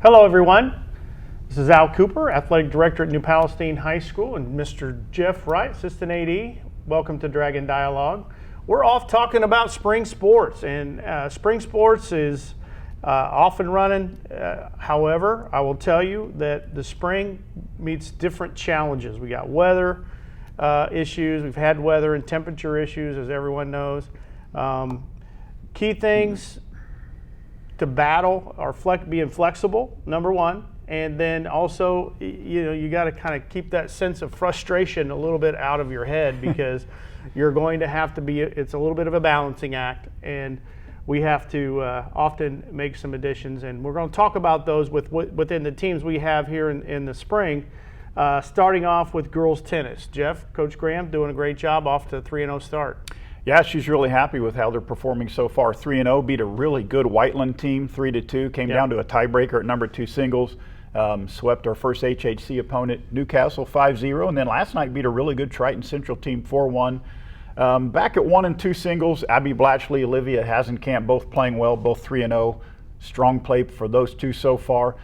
Hello, everyone. This is Al Cooper, Athletic Director at New Palestine High School, and Mr. Jeff Wright, Assistant AD. Welcome to Dragon Dialogue. We're off talking about spring sports, and spring sports is off and running. However, I will tell you that the spring meets different challenges. We got weather issues. We've had weather and temperature issues, as everyone knows. Key things to battle are being flexible, number one, and then also, you got to kind of keep that sense of frustration a little bit out of your head because you're going to have to be. It's a little bit of a balancing act, and we have to often make some additions, and we're going to talk about those within the teams we have here in the spring. Starting off with girls tennis, Jeff, Coach Graham doing a great job off to a 3-0 start. Yeah, she's really happy with how they're performing so far. 3-0, beat a really good Whiteland team 3-2, came down to a tiebreaker at number 2 singles, swept our first HHC opponent, Newcastle 5-0, and then last night beat a really good Triton Central team 4-1. Back at 1 and 2 singles, Abby Blatchley, Olivia Hasenkamp, both playing well, both 3-0. Strong play for those two so far.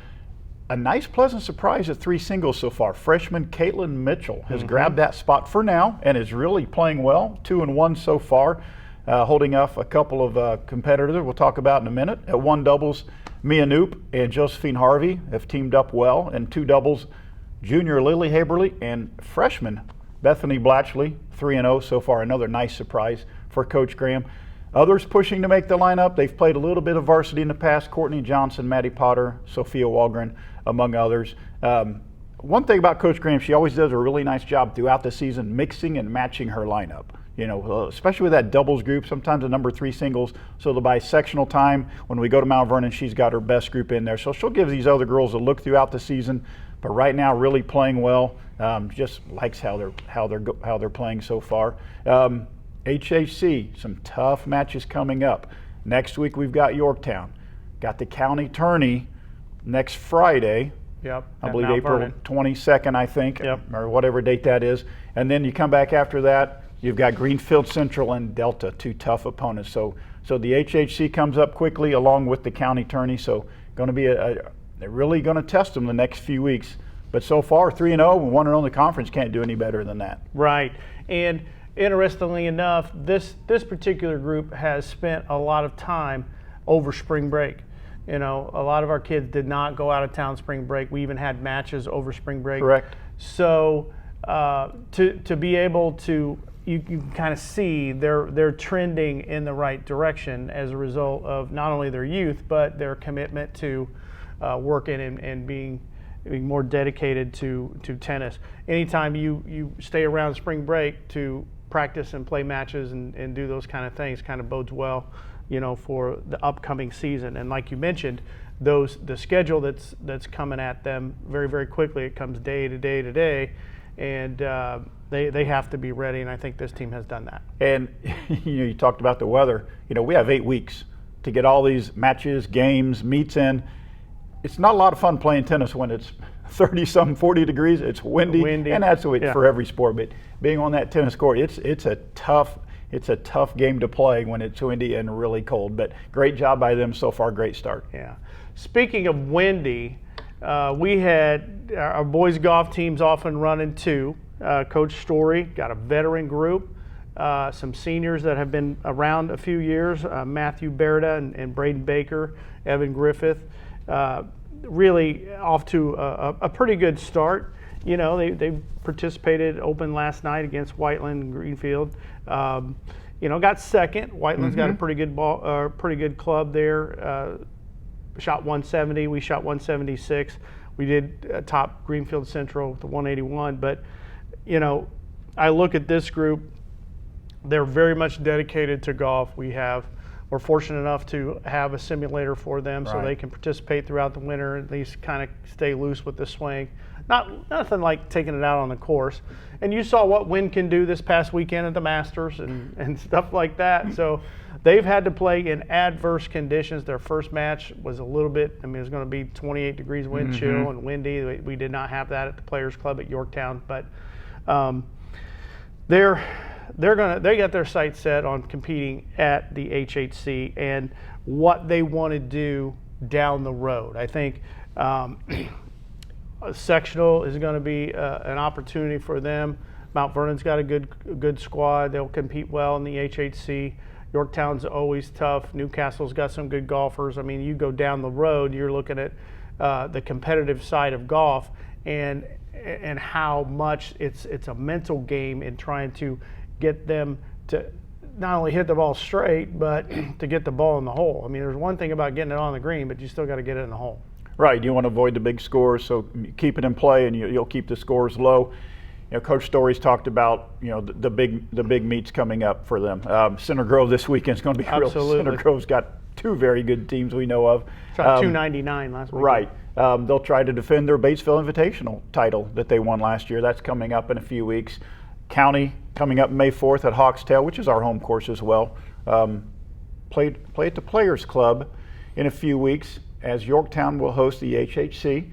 A nice, pleasant surprise at 3 singles so far. Freshman Caitlin Mitchell has grabbed that spot for now and is really playing well. 2-1 so far, holding off a couple of competitors we'll talk about in a minute. At 1 doubles, Mia Knoop and Josephine Harvey have teamed up well. And 2 doubles, junior Lily Haberly and freshman Bethany Blatchley, 3-0 so far. Another nice surprise for Coach Graham. Others pushing to make the lineup. They've played a little bit of varsity in the past. Courtney Johnson, Maddie Potter, Sophia Walgren, among others. One thing about Coach Graham, she always does a really nice job throughout the season mixing and matching her lineup. Especially with that doubles group, sometimes the number 3 singles. So the bisectional time, when we go to Mount Vernon, she's got her best group in there. So she'll give these other girls a look throughout the season. But right now, really playing well. Just likes how they're playing so far. HHC, some tough matches coming up. Next week we've got Yorktown. Got the county tourney next Friday. Yep. I believe April 22nd, I think, Yep. or whatever date that is. And then you come back after that, you've got Greenfield Central and Delta, 2 tough opponents. So the HHC comes up quickly along with the county tourney. So going to be they're really going to test them the next few weeks. But so far, 3-0 and 1-0 in the conference, can't do any better than that. Right. And interestingly enough, this particular group has spent a lot of time over spring break. A lot of our kids did not go out of town spring break. We even had matches over spring break. Correct. So to be able to, you can kind of see they're trending in the right direction as a result of not only their youth, but their commitment to working and being more dedicated to tennis. Anytime you stay around spring break to practice and play matches and do those kind of things kind of bodes well, for the upcoming season. And like you mentioned, the schedule that's coming at them very, very quickly. It comes day to day to day, and they have to be ready. And I think this team has done that. And you talked about the weather. We have 8 weeks to get all these matches, games, meets in. It's not a lot of fun playing tennis when it's 30-some, 40 degrees. It's windy, and that's for every sport. But being on that tennis court, it's a tough game to play when it's windy and really cold. But great job by them so far. Great start. Yeah. Speaking of windy, we had our boys golf teams off and running too. Coach Story got a veteran group, some seniors that have been around a few years, Matthew Berta and Braden Baker, Evan Griffith. Really off to a pretty good start. They participated open last night against Whiteland and Greenfield. Got second. Whiteland's got a pretty good club there. Shot 170. We shot 176. We did top Greenfield Central with the 181. But I look at this group. They're very much dedicated to golf. We're fortunate enough to have a simulator for them so they can participate throughout the winter, at least kind of stay loose with the swing. Nothing like taking it out on the course. And you saw what wind can do this past weekend at the Masters and stuff like that. So they've had to play in adverse conditions. Their first match was a little bit, it was going to be 28 degrees wind chill and windy. We did not have that at the Players Club at Yorktown. But they got their sights set on competing at the HHC and what they want to do down the road. I think Sectional is going to be an opportunity for them. Mount Vernon's got a good squad. They'll compete well in the HHC. Yorktown's always tough. Newcastle's got some good golfers. I mean, you go down the road, you're looking at the competitive side of golf and how much it's a mental game in trying to get them to not only hit the ball straight, but to get the ball in the hole. I mean, there's one thing about getting it on the green, but you still got to get it in the hole. Right, you want to avoid the big scores, so keep it in play, and you'll keep the scores low. You know, Coach Story's talked about, you know, the big meets coming up for them. Center Grove this weekend is going to be real. Center Grove's got two very good teams we know of. Shot 299 last week. Right. They'll try to defend their Batesville Invitational title that they won last year. That's coming up in a few weeks. County coming up May 4th at Hawks Tail, which is our home course as well. Play at the Players Club in a few weeks, as Yorktown will host the HHC.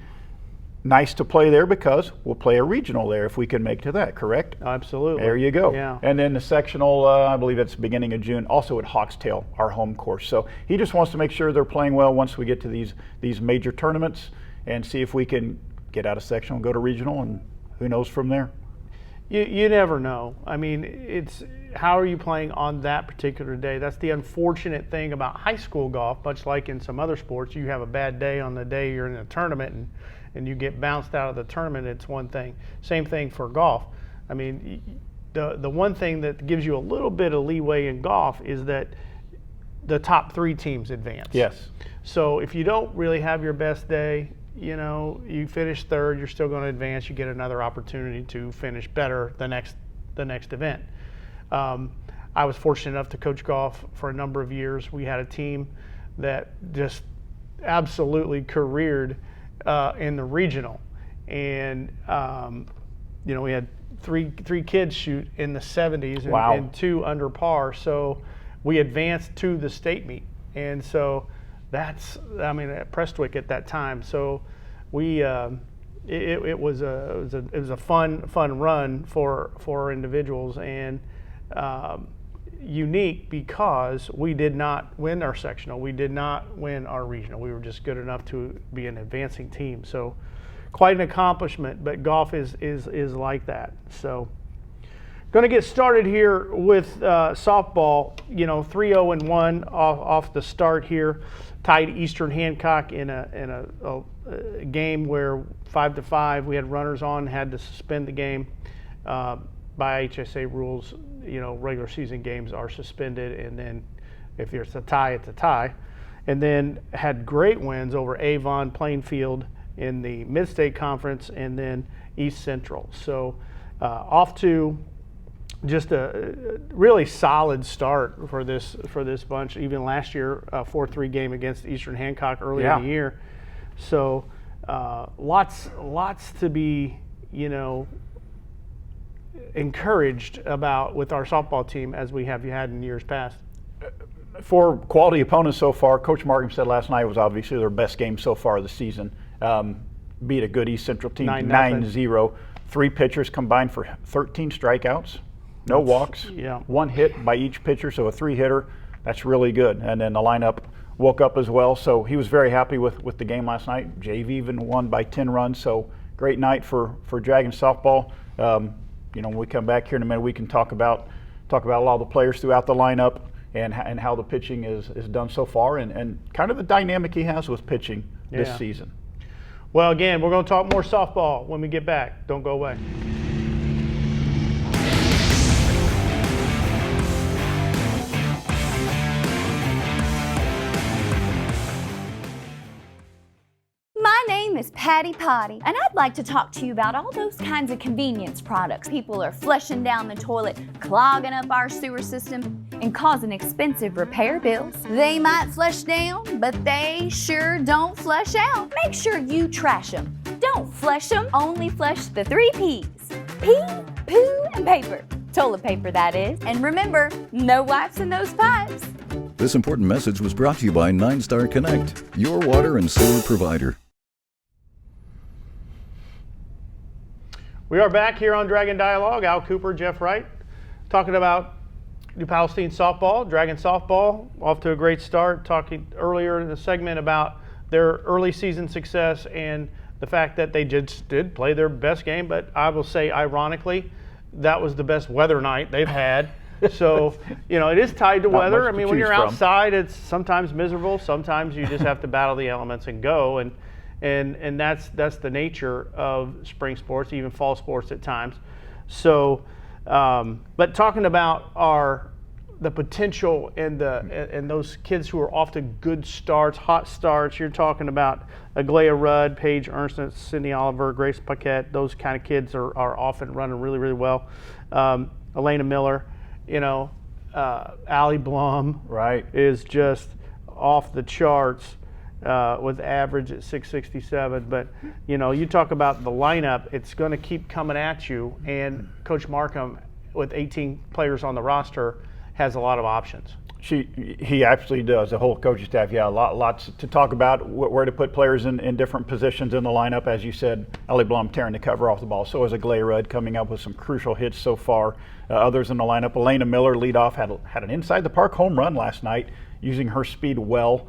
Nice to play there because we'll play a regional there if we can make to that, correct? Absolutely. There you go. Yeah. And then the sectional, I believe it's the beginning of June, also at Hawks Tail, our home course. So he just wants to make sure they're playing well once we get to these major tournaments and see if we can get out of sectional and go to regional, and who knows from there. You never know. I mean, it's how are you playing on that particular day? That's the unfortunate thing about high school golf, much like in some other sports. You have a bad day on the day you're in a tournament and you get bounced out of the tournament, it's one thing. Same thing for golf. I mean, the one thing that gives you a little bit of leeway in golf is that the top 3 teams advance. Yes. So if you don't really have your best day, you know, you finish 3rd, you're still going to advance. You get another opportunity to finish better the next event. I was fortunate enough to coach golf for a number of years. We had a team that just absolutely careered in the regional, and you know, we had three kids shoot in the 70s and, wow. and 2 under par. So we advanced to the state meet, and so. That's, I mean, at Prestwick at that time. So we, it was a fun run for our individuals, and unique because we did not win our sectional. We did not win our regional. We were just good enough to be an advancing team. So quite an accomplishment, but golf is like that. So going to get started here with softball. You know, 3-0-1 off the start here. Tied Eastern Hancock in a game where 5-5 we had runners on, had to suspend the game. By HSA rules, you know, regular season games are suspended, and then if there's a tie, it's a tie. And then had great wins over Avon, Plainfield in the Mid-State Conference, and then East Central. So off to just a really solid start for this bunch. Even last year, a 4-3 game against Eastern Hancock early in the year. So lots to be, you know, encouraged about with our softball team as we have had in years past. For quality opponents so far, Coach Markham said last night was obviously their best game so far of the season. Beat a good East Central team 9-0. 3 pitchers combined for 13 strikeouts. No walks, 1 hit by each pitcher, so a 3-hitter. That's really good. And then the lineup woke up as well, so he was very happy with the game last night. JV even won by 10 runs, so great night for Dragon softball. You know, when we come back here in a minute, we can talk about a lot of the players throughout the lineup and how the pitching is done so far, and kind of the dynamic he has with pitching this season. Well, again, we're going to talk more softball when we get back. Don't go away. My name is Patty Potty, and I'd like to talk to you about all those kinds of convenience products. People are flushing down the toilet, clogging up our sewer system, and causing expensive repair bills. They might flush down, but they sure don't flush out. Make sure you trash them. Don't flush them, only flush the 3 P's. Pee, poo, and paper. Toilet paper, that is. And remember, no wipes in those pipes. This important message was brought to you by 9 Star Connect, your water and sewer provider. We are back here on Dragon Dialogue. Al Cooper, Jeff Wright, talking about New Palestine softball, Dragon softball, off to a great start. Talking earlier in the segment about their early season success and the fact that they just did play their best game, but I will say, ironically, that was the best weather night they've had. So, it is tied to Not weather. much I to mean, when choose you're from. outside, it's sometimes miserable. Sometimes you just have to battle the elements and go. And that's the nature of spring sports, even fall sports at times. So, but talking about the potential and those kids who are off to good starts, hot starts. You're talking about Aglaya Rudd, Paige Ernst, Sydney Oliver, Grace Paquette. Those kind of kids are often running really, really well. Elena Miller, Allie Blum, Right. is just off the charts with average at 667. But you talk about the lineup; it's going to keep coming at you. And Coach Markham, with 18 players on the roster, has a lot of options. He absolutely does. The whole coaching staff, lots to talk about. Where to put players in different positions in the lineup. As you said, Allie Blum tearing the cover off the ball. So is Aglaya Rudd, coming up with some crucial hits so far. Others in the lineup, Elena Miller, leadoff, had an inside the park home run last night, using her speed well.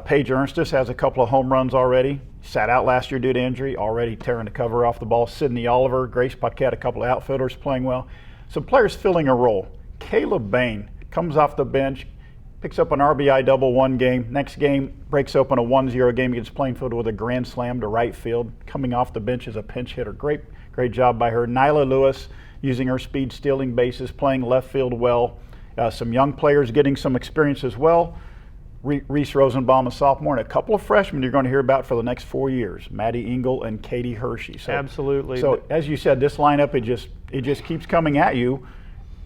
Paige Ernstis has a couple of home runs already. Sat out last year due to injury, already tearing the cover off the ball. Sydney Oliver, Grace Paquette, a couple of outfielders playing well. Some players filling a role. Caleb Bain comes off the bench, picks up an RBI double one game. Next game, breaks open a 1-0 game against Plainfield with a grand slam to right field. Coming off the bench as a pinch hitter. Great job by her. Nyla Lewis, using her speed, stealing bases, playing left field well. Some young players getting some experience as well. Reese Rosenbaum, a sophomore, and a couple of freshmen you're going to hear about for the next 4 years, Maddie Engel and Katie Hershey. So, Absolutely. So as you said, this lineup, it just keeps coming at you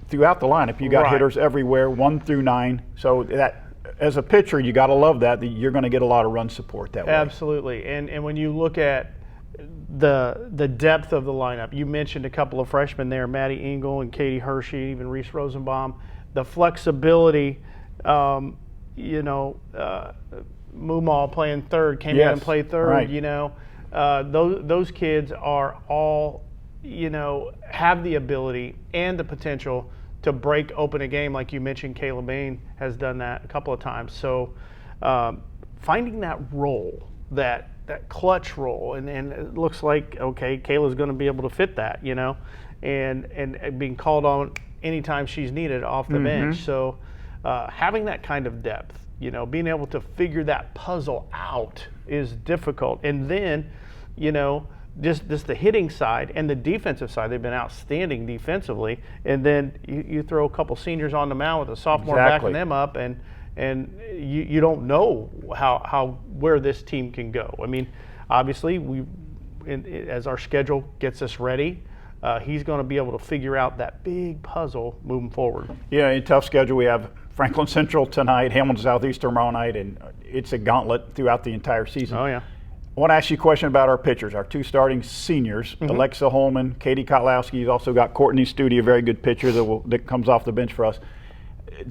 throughout the lineup. You got Right. hitters everywhere, 1 through 9. So that, as a pitcher, you got to love that you're going to get a lot of run support that way. Absolutely. And when you look at the depth of the lineup, you mentioned a couple of freshmen there, Maddie Engel and Katie Hershey, even Reese Rosenbaum. The flexibility, Mumal playing third, came in Yes, and played third, right. those kids are all, have the ability and the potential to break open a game. Like you mentioned, Caleb Bain has done that a couple of times. So finding that role, that clutch role, and it looks like, okay, Kayla's going to be able to fit that, and being called on anytime she's needed off the bench. So having that kind of depth, being able to figure that puzzle out is difficult. And then, just the hitting side and the defensive side, they've been outstanding defensively. And then you throw a couple seniors on the mound with a sophomore Exactly. backing them up, and you don't know where this team can go. I mean, obviously, as our schedule gets us ready, he's going to be able to figure out that big puzzle moving forward. Yeah, a tough schedule. We have Franklin Central tonight, Hamilton Southeastern tomorrow night, and it's a gauntlet throughout the entire season. Oh, yeah. I want to ask you a question about our pitchers, our 2 starting seniors, Alexa Holman, Katie Kotlowski. He's also got Courtney Studi, a very good pitcher that comes off the bench for us.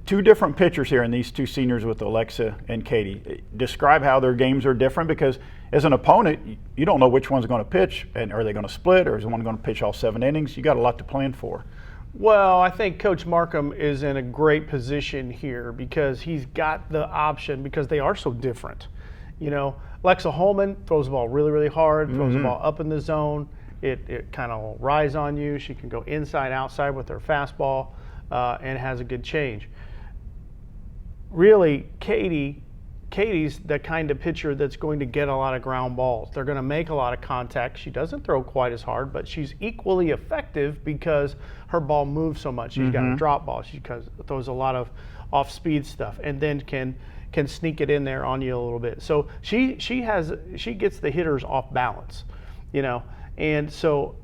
2 different pitchers here in these 2 seniors with Alexa and Katie. Describe how their games are different, because as an opponent, you don't know which one's going to pitch, and are they going to split, or is one going to pitch all 7 innings? You got a lot to plan for. Well, I think Coach Markham is in a great position here because he's got the option, because they are so different. Alexa Holman throws the ball really, really hard, throws the ball up in the zone. It kind of rise on you. She can go inside, outside with her fastball, and has a good change. Really, Katie's the kind of pitcher that's going to get a lot of ground balls. They're going to make a lot of contact. She doesn't throw quite as hard, but she's equally effective because her ball moves so much. She's got a drop ball. She throws a lot of off-speed stuff, and then can sneak it in there on you a little bit. So she gets the hitters off balance, and so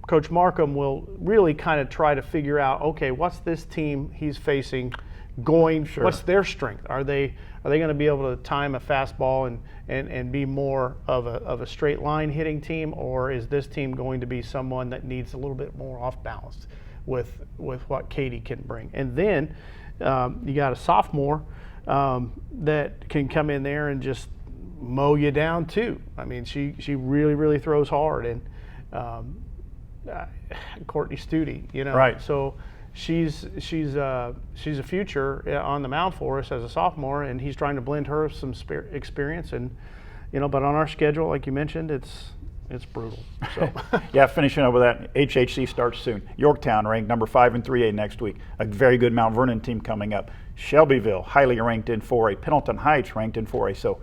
Coach Markham will really kind of try to figure out, okay, what's this team he's facing what's their strength? Are they going to be able to time a fastball and be more of a straight line hitting team, or is this team going to be someone that needs a little bit more off balance with what Katie can bring? And then you got a sophomore that can come in there and just mow you down too. I mean, she really, really throws hard, and Courtney Studi, Right. So she's a future on the mound for us as a sophomore, and he's trying to blend her some experience. And but on our schedule, like you mentioned, it's brutal. So yeah, finishing up with that, HHC starts soon. Yorktown ranked number 5 in 3A next week. A very good Mount Vernon team coming up. Shelbyville highly ranked in 4A. Pendleton Heights ranked in 4A. So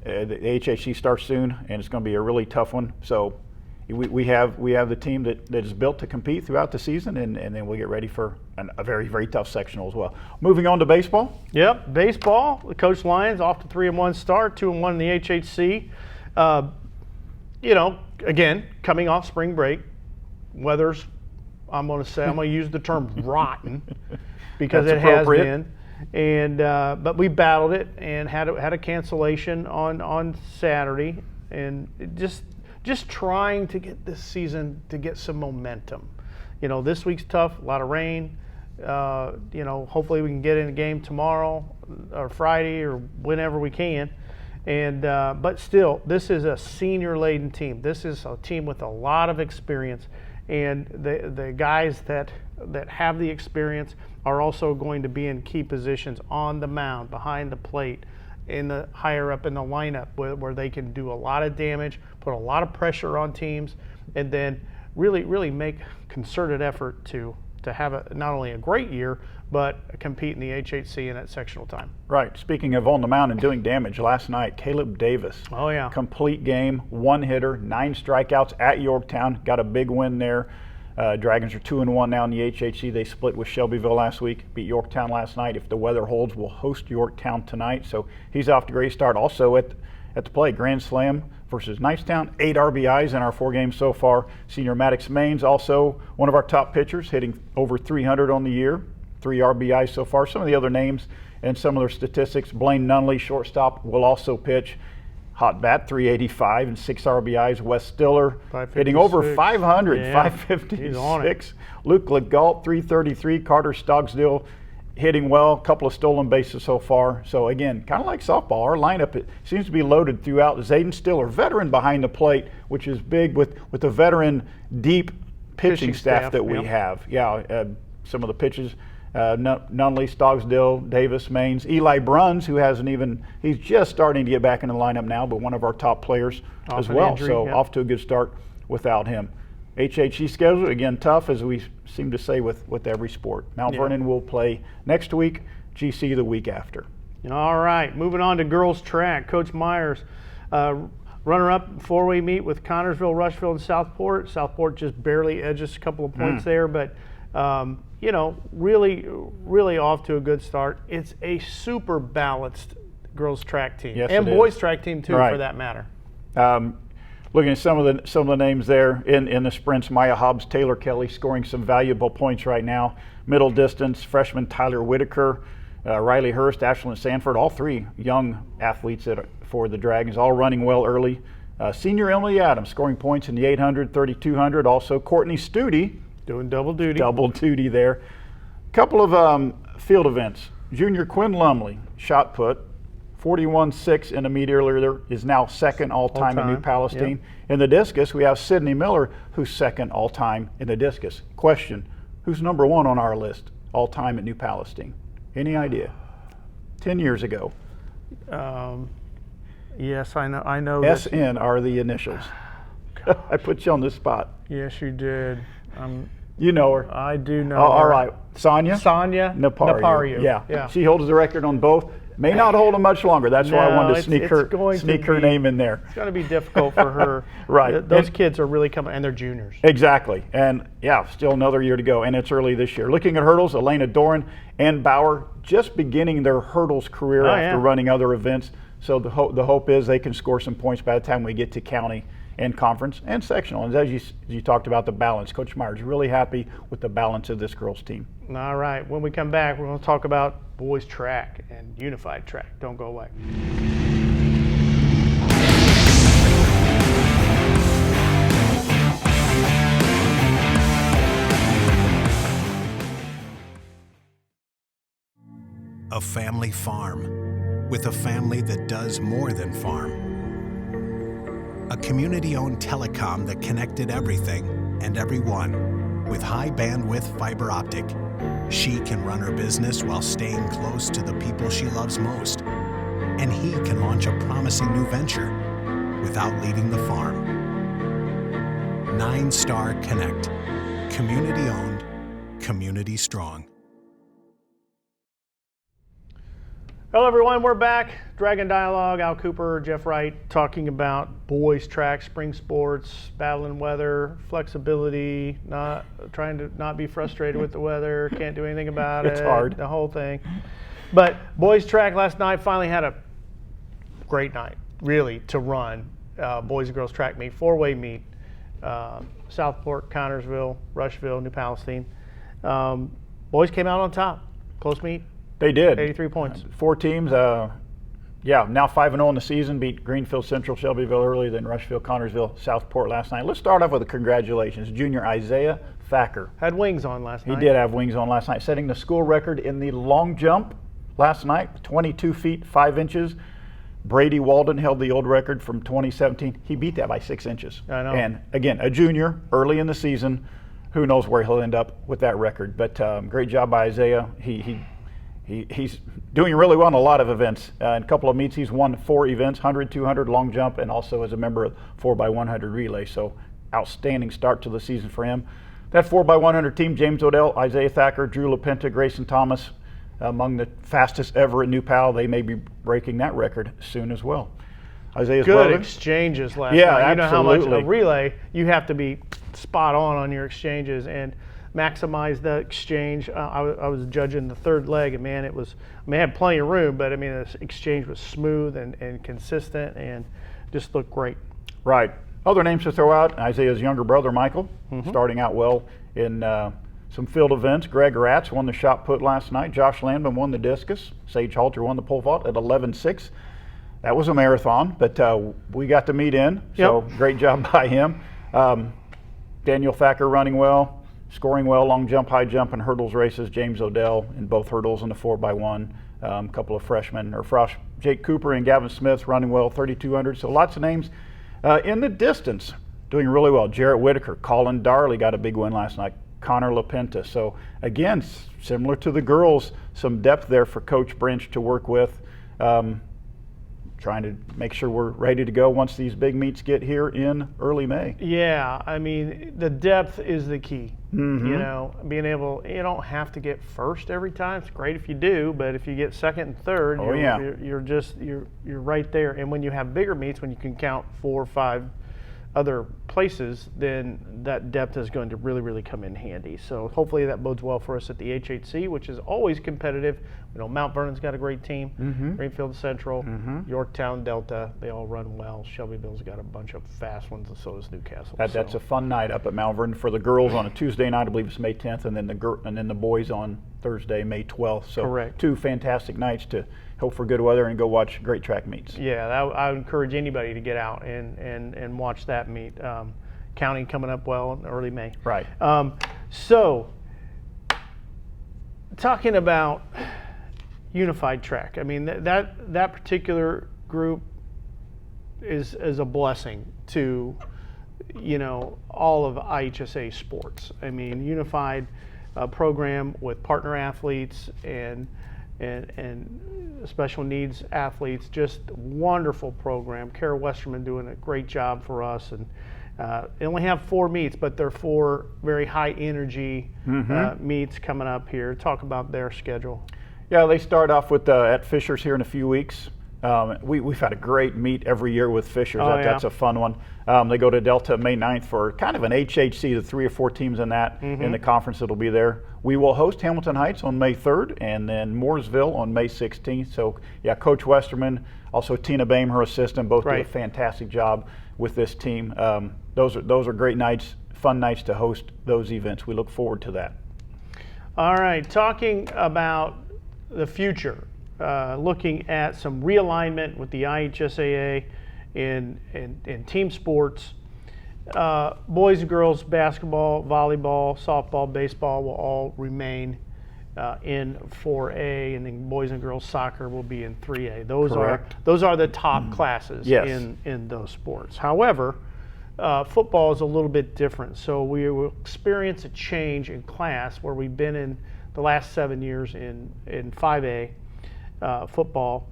the HHC starts soon, and it's going to be a really tough one. So we have the team that is built to compete throughout the season, and then we'll get ready for a very, very tough sectional as well. Moving on to baseball. Yep, baseball. The Coach Lions off to 3-1 start, 2-1 in the HHC. Again, coming off spring break, weather's, I'm going to use the term rotten because it has been. And but we battled it and had a cancellation on Saturday, and just trying to get this season to get some momentum. This week's tough, a lot of rain. Hopefully we can get in a game tomorrow or Friday or whenever we can. And but still, this is a senior-laden team. This is a team with a lot of experience, and the guys that have the experience are also going to be in key positions on the mound, behind the plate, higher up in the lineup, where they can do a lot of damage, put a lot of pressure on teams, and then really make concerted effort to have not only a great year, but compete in the HHC and at sectional time. Right. Speaking of on the mound and doing damage, last night, Caleb Davis. Oh, yeah. Complete game, 1 hitter, 9 strikeouts at Yorktown. Got a big win there. Dragons are 2-1 now in the HHC. They split with Shelbyville last week, beat Yorktown last night. If the weather holds, we'll host Yorktown tonight. So he's off to a great start. Also at the plate, Grand Slam versus Nicetown, 8 RBIs in our 4 games so far. Senior Maddox Maines, also one of our top pitchers, hitting over 300 on the year, 3 RBIs so far. Some of the other names and some of their statistics, Blaine Nunley, shortstop, will also pitch. Hot bat, 385 and 6 RBIs. Wes Stiller hitting over 500, yeah, 556. Luke Legault, 333. Carter Stogsdill hitting well, a couple of stolen bases so far. So again, kind of like softball, our lineup, it seems to be loaded throughout. Zayden Stiller, veteran behind the plate, which is big with the veteran deep pitching staff that we have. Yeah, some of the pitches, Nunley, Stogsdill, Davis, Maines, Eli Bruns, who he's just starting to get back in the lineup now, but one of our top players as well. Injury, so off to a good start without him. HHC schedule, again, tough, as we seem to say with every sport. Mount Vernon will play next week, GC the week after. All right, moving on to girls track. Coach Myers, runner-up 4-way meet with Connorsville, Rushville, and Southport. Southport just barely edges a couple of points there, but really off to a good start. It's a super balanced girls track team, and boys track team too, for that matter. Looking at some of the names there in the sprints, Maya Hobbs, Taylor Kelly scoring some valuable points right now. Middle distance, freshman Tyler Whitaker, Riley Hurst, Ashlyn Sanford, all 3 young athletes for the Dragons, all running well early. Senior Emily Adams scoring points in the 800, 3200. Also Courtney Studi doing double duty. Double duty there. Couple of field events. Junior Quinn Lumley, shot put, 41.6 in the meet earlier. There is now second all-time in New Palestine. Yep. In the discus, we have Sydney Miller, who's second all-time in the discus. Question, who's number 1 on our list all-time at New Palestine? Any idea? 10 years ago. Yes, I know. SN are the initials. I put you on the spot. Yes, you did. You know her. I do know her. All right. Sonia Napario. Yeah. She holds the record on both. May not hold them much longer. That's why I wanted to sneak her name in there. It's going to be difficult for her. Right. Those kids are really coming, and they're juniors. Exactly. And still another year to go, and it's early this year. Looking at hurdles, Elena Doran and Bauer just beginning their hurdles career after running other events. So the hope is they can score some points by the time we get to county and conference and sectional. And as you talked about the balance, Coach Myers really happy with the balance of this girls team. All right, when we come back, we're going to talk about boys track and unified track. Don't go away. A family farm with a family that does more than farm. A community-owned telecom that connected everything and everyone. With high bandwidth fiber optic, she can run her business while staying close to the people she loves most. And he can launch a promising new venture without leaving the farm. 9-Star Connect. Community owned, community strong. Hello everyone, we're back. Dragon Dialogue, Al Cooper, Jeff Wright, talking about boys track, spring sports, battling weather, flexibility, trying to not be frustrated with the weather, can't do anything about it. It's hard. The whole thing. But boys track last night finally had a great night, really, to run. Boys and girls track meet, 4-way meet. Southport, Connersville, Rushville, New Palestine. Boys came out on top. Close meet. They did. 83 points. 4 teams. Now 5-0 in the season. Beat Greenfield Central, Shelbyville early, then Rushville, Connersville, Southport last night. Let's start off with a congratulations. Junior Isaiah Thacker. Had wings on last night. He did have wings on last night, setting the school record in the long jump last night, 22 feet 5 inches. Brady Walden held the old record from 2017. He beat that by 6 inches. I know. And again, a junior early in the season. Who knows where he'll end up with that record? But great job by Isaiah. He's doing really well in a lot of events. In a couple of meets, he's won 4 events, 100, 200 long jump, and also as a member of 4x100 relay. So outstanding start to the season for him. That 4x100 team, James Odell, Isaiah Thacker, Drew LaPenta, Grayson Thomas, among the fastest ever at New Pal. They may be breaking that record soon as well. Isaiah's Good brother. exchanges last Yeah, night. You know how much absolutely. a relay, you have to be spot on your exchanges and maximize the exchange. I was judging the third leg, and man, I had plenty of room, but I mean, the exchange was smooth and consistent and just looked great. Right. Other names to throw out, Isaiah's younger brother, Michael, starting out well in some field events. Greg Ratz won the shot put last night. Josh Landman won the discus. Sage Halter won the pole vault at 11.6. That was a marathon, but we got to meet in, so great job by him. Daniel Thacker running well, scoring well, long jump, high jump, and hurdles races. James Odell in both hurdles and the 4x1. A couple of freshmen, Jake Cooper and Gavin Smith running well, 3,200. So lots of names. In the distance, doing really well. Jarrett Whitaker, Colin Darley got a big win last night. Connor LaPenta. So again, similar to the girls, some depth there for Coach Branch to work with. Trying to make sure we're ready to go once these big meets get here in early May. Yeah, I mean, the depth is the key. You know, being able, you don't have to get first every time. It's great if you do, but if you get second and third, you're right there. And when you have bigger meets, when you can count 4 or 5 other places, then that depth is going to really, really come in handy. So hopefully that bodes well for us at the HHC, which is always competitive. You know, Mount Vernon's got a great team. Greenfield Central, Yorktown, Delta, they all run well. Shelbyville's got a bunch of fast ones, and so does Newcastle. That's a fun night up at Mount Vernon for the girls on a Tuesday night. I believe it's May 10th, and then the boys on Thursday, May 12th. So correct. 2 fantastic nights to hope for good weather and go watch great track meets. Yeah, I would encourage anybody to get out and watch that meet. County coming up well in early May. Right. So, talking about unified track, I mean that particular group is a blessing to, you know, all of IHSA sports. I mean, unified program with partner athletes and special needs athletes, just wonderful program. Kara Westerman doing a great job for us, and they only have 4 meets, but they're 4 very high energy meets coming up here. Talk about their schedule. Yeah, they start off with at Fisher's here in a few weeks. We've had a great meet every year with Fisher's. That's a fun one. They go to Delta May 9th for kind of an HHC, the 3 or 4 teams in that in the conference that'll be there. We will host Hamilton Heights on May 3rd and then Mooresville on May 16th. So yeah, Coach Westerman, also Tina Boehm, her assistant, both do a fantastic job with this team. Those are great nights, fun nights to host those events. We look forward to that. All right, talking about the future. Looking at some realignment with the IHSAA in team sports. Boys and girls basketball, volleyball, softball, baseball will all remain in 4A, and then boys and girls soccer will be in 3A. Those are the top classes in those sports. However, football is a little bit different. So we will experience a change in class where we've been in the last 7 years in 5A football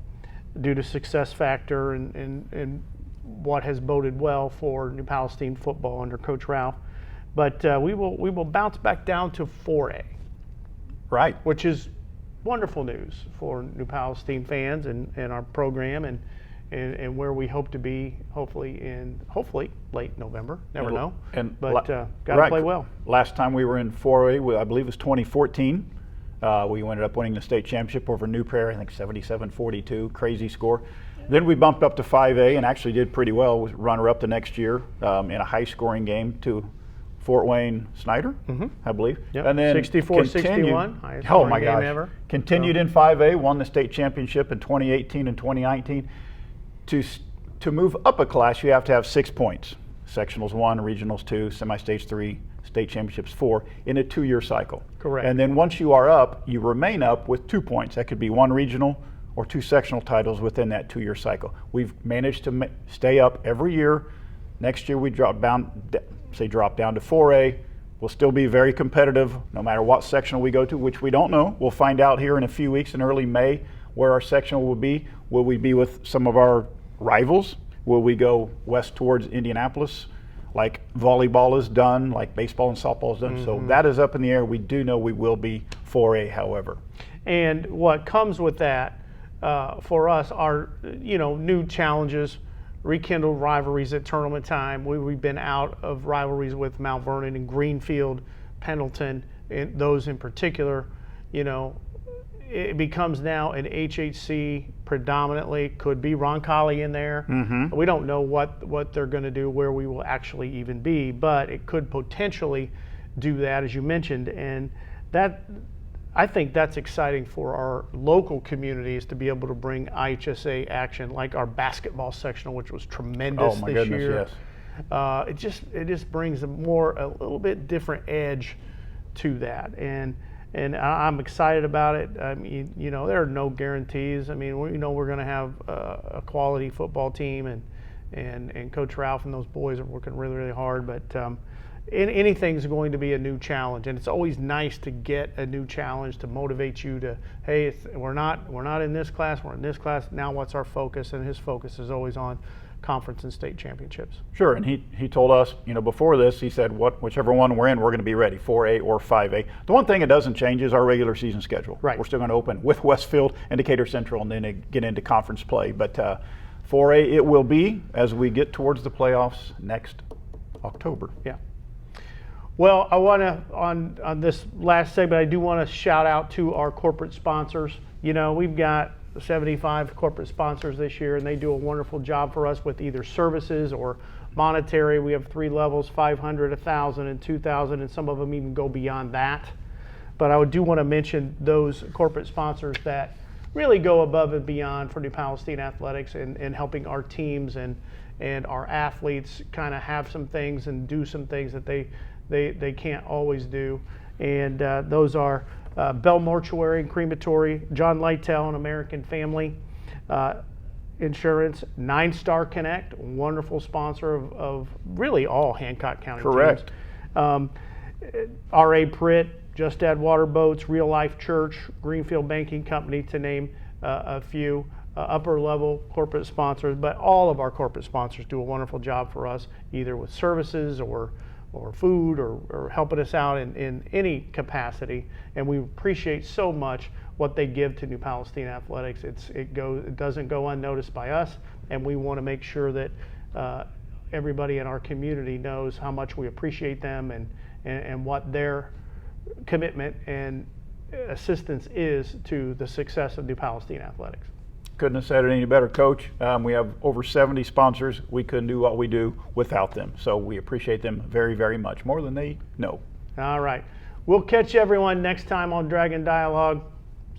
due to success factor and what has boded well for New Palestine football under Coach Ralph. But we will bounce back down to 4A. Right. Which is wonderful news for New Palestine fans and our program and where we hope to be hopefully late November. Never know. But got to play well. Last time we were in 4A, I believe it was 2014. We ended up winning the state championship over New Prairie, I think 77-42, crazy score. Then we bumped up to 5A and actually did pretty well. Was runner-up the next year in a high-scoring game to Fort Wayne Snyder, I believe. Yep. And then 64-61, highest oh my game gosh, ever. Continued in 5A, won the state championship in 2018 and 2019. To move up a class, you have to have 6 points. Sectionals 1, regionals 2, semi-states 3, state championships 4 in a 2-year cycle. Correct. And then once you are up, you remain up with 2 points. That could be 1 regional or 2 sectional titles within that 2-year cycle. We've managed to stay up every year. Next year we drop down to 4A. We'll still be very competitive no matter what sectional we go to, which we don't know. We'll find out here in a few weeks in early May where our sectional will be. Will we be with some of our rivals? Will we go west towards Indianapolis like volleyball is done, like baseball and softball is done? So that is up in the air. We do know we will be 4A, however. And what comes with that for us are, new challenges, rekindled rivalries at tournament time. We've been out of rivalries with Mount Vernon and Greenfield, Pendleton, and those in particular. It becomes now an HHC predominantly. Could be Roncalli in there. We don't know what they're going to do, where we will actually even be, but it could potentially do that, as you mentioned, and that. I think that's exciting for our local communities to be able to bring IHSA action, like our basketball sectional, which was tremendous this year. Yes. It just brings a little bit different edge to that, and I'm excited about it. I mean, there are no guarantees. I mean, we're going to have a quality football team, and Coach Ralph and those boys are working really, really hard, but. Anything's going to be a new challenge, and it's always nice to get a new challenge to motivate you to, hey, we're not in this class, we're in this class. Now what's our focus? And his focus is always on conference and state championships. Sure, and he told us, before this, he said, whichever one we're in, we're going to be ready, 4A or 5A. The one thing that doesn't change is our regular season schedule. Right. We're still going to open with Westfield and Decatur Central, and then get into conference play. But 4A it will be as we get towards the playoffs next October. Yeah. Well, I want to, on this last segment, I do want to shout out to our corporate sponsors. We've got 75 corporate sponsors this year, and they do a wonderful job for us with either services or monetary. We have 3 levels, 500, 1,000, and 2,000, and some of them even go beyond that. But I do want to mention those corporate sponsors that really go above and beyond for New Palestine Athletics and helping our teams and our athletes kind of have some things and do some things that they can't always do. And those are Bell Mortuary and Crematory, John Lightel and American Family Insurance, 9 Star Connect, wonderful sponsor of really all Hancock County Correct. teams. R.A. Pritt, Just Add Water Boats, Real Life Church, Greenfield Banking Company, to name a few. Upper level corporate sponsors, but all of our corporate sponsors do a wonderful job for us, either with services or food or helping us out in any capacity, and we appreciate so much what they give to New Palestine Athletics. It doesn't go unnoticed by us, and we want to make sure that everybody in our community knows how much we appreciate them and what their commitment and assistance is to the success of New Palestine Athletics. Couldn't have said it any better, Coach. We have over 70 sponsors. We couldn't do what we do without them. So we appreciate them very, very much, more than they know. All right. We'll catch everyone next time on Dragon Dialogue.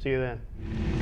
See you then.